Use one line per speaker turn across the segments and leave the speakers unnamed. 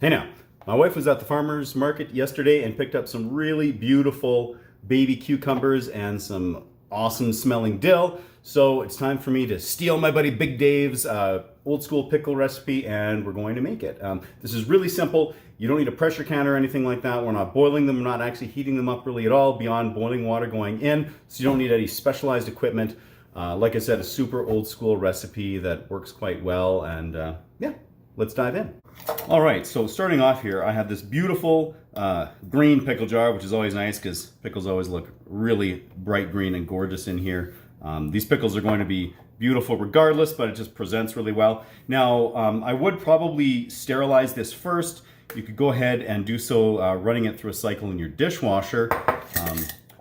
Hey now, my wife was at the farmer's market yesterday and picked up some really beautiful baby cucumbers and some awesome smelling dill. So it's time for me to steal my buddy Big Dave's old school pickle recipe, and we're going to make it. This is really simple. You don't need a pressure can or anything like that. We're not boiling them, we're not actually heating them up really at all beyond boiling water going in. So you don't need any specialized equipment. Like I said, a super old school recipe that works quite well, and yeah, let's dive in. All right, so starting off here, I have this beautiful green pickle jar, which is always nice because pickles always look really bright green and gorgeous in here. These pickles are going to be beautiful regardless, but it just presents really well. Now, I would probably sterilize this first. You could go ahead and do so running it through a cycle in your dishwasher.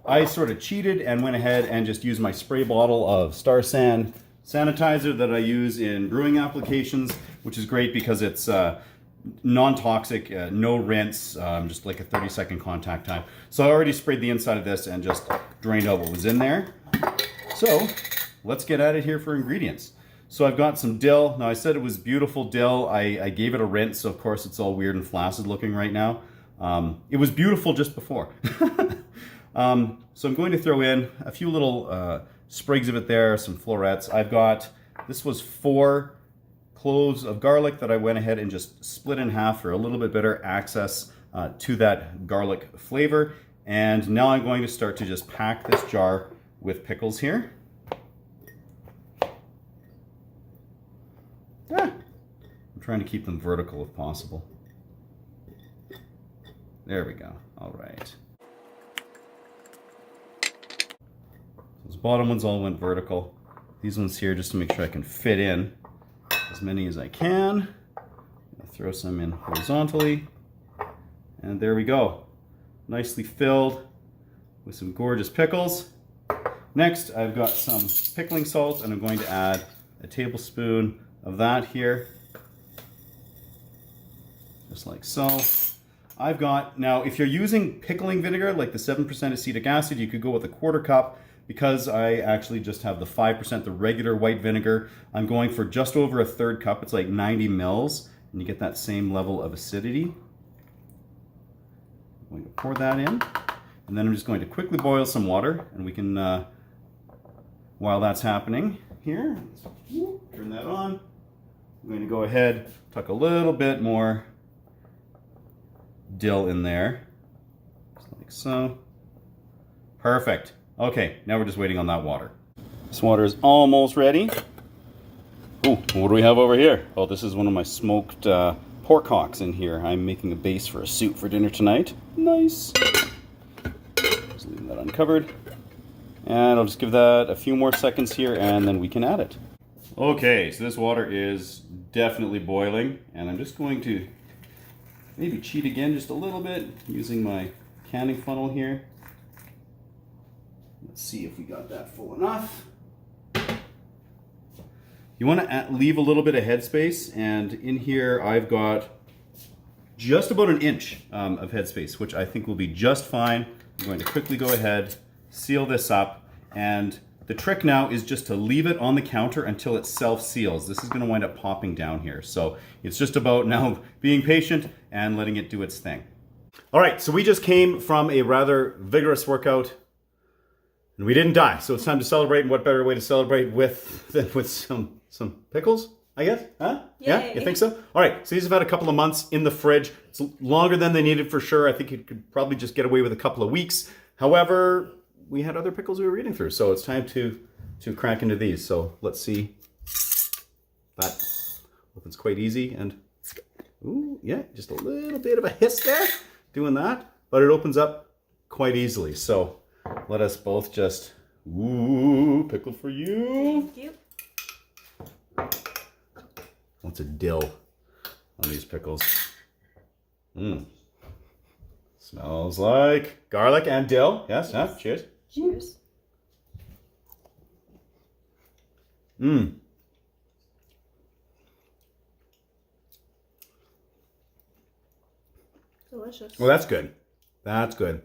I sort of cheated and went ahead and just used my spray bottle of Star San sanitizer that I use in brewing applications, which is great because it's non-toxic, no rinse, just like a 30-second contact time. So I already sprayed the inside of this and just drained out what was in there. So let's get at it here for ingredients. So I've got some dill. Now I said it was beautiful dill. I gave it a rinse, so of course it's all weird and flaccid looking right now. It was beautiful just before. So I'm going to throw in a few little sprigs of it there, some florets. I've got, this was 4 cloves of garlic that I went ahead and just split in half for a little bit better access to that garlic flavor. And now I'm going to start to just pack this jar with pickles here. I'm trying to keep them vertical if possible. There we go. All right. Those bottom ones all went vertical. These ones here, just to make sure I can fit in as many as I can. I'll throw some in horizontally. And there we go. Nicely filled with some gorgeous pickles. Next, I've got some pickling salt, and I'm going to add a tablespoon of that here. Just like so. I've got, now if you're using pickling vinegar, like the 7% acetic acid, you could go with a 1/4 cup. Because I actually just have the 5%, the regular white vinegar, I'm going for just over a 1/3 cup. It's like 90 mils, and you get that same level of acidity. I'm going to pour that in, and then I'm just going to quickly boil some water, and we can, while that's happening here, turn that on. I'm going to go ahead, tuck a little bit more dill in there, just like so. Perfect. Okay, now we're just waiting on that water. This water is almost ready. Ooh, what do we have over here? Oh, this is one of my smoked pork hocks in here. I'm making a base for a soup for dinner tonight. Nice. Just leave that uncovered. And I'll just give that a few more seconds here, and then we can add it. Okay, so this water is definitely boiling, and I'm just going to maybe cheat again just a little bit using my canning funnel here. Let's see if we got that full enough. You want to leave a little bit of headspace, and in here I've got just about 1 inch of headspace, which I think will be just fine. I'm going to quickly go ahead, seal this up, and the trick now is just to leave it on the counter until it self-seals. This is going to wind up popping down here, so it's just about now being patient and letting it do its thing. All right, so we just came from a rather vigorous workout. And we didn't die, so it's time to celebrate, and what better way to celebrate than with some pickles, I guess? Huh?
Yay.
Yeah, you think so? All right, so these have had a couple of months in the fridge. It's longer than they needed for sure. I think you could probably just get away with a couple of weeks. However, we had other pickles we were eating through, so it's time to crack into these. So let's see. That opens quite easy, and ooh, yeah, just a little bit of a hiss there doing that, but it opens up quite easily. So let us both just, ooh, pickle for you.
Thank you.
What's a dill on these pickles? Smells like garlic and dill. Yes, huh? Cheers.
Cheers. Delicious.
Well, that's good. That's good.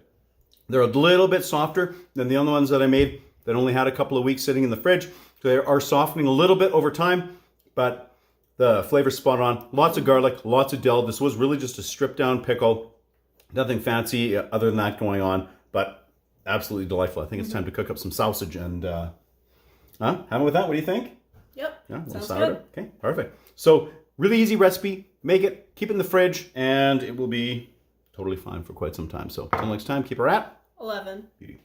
They're a little bit softer than the other ones that I made that only had a couple of weeks sitting in the fridge. So they are softening a little bit over time, but The flavor's spot on. Lots of garlic, lots of dill. This was really just a stripped down pickle. Nothing fancy other than that going on, but absolutely delightful. I think it's time to cook up some sausage and have it with that. What do you think?
Yep.
Yeah, a little
Sounds
sourdough.
good.
Okay, perfect. So really easy recipe. Make it, keep it in the fridge, and it will be totally fine for quite some time. So until next time, keep her at
11.
beauty.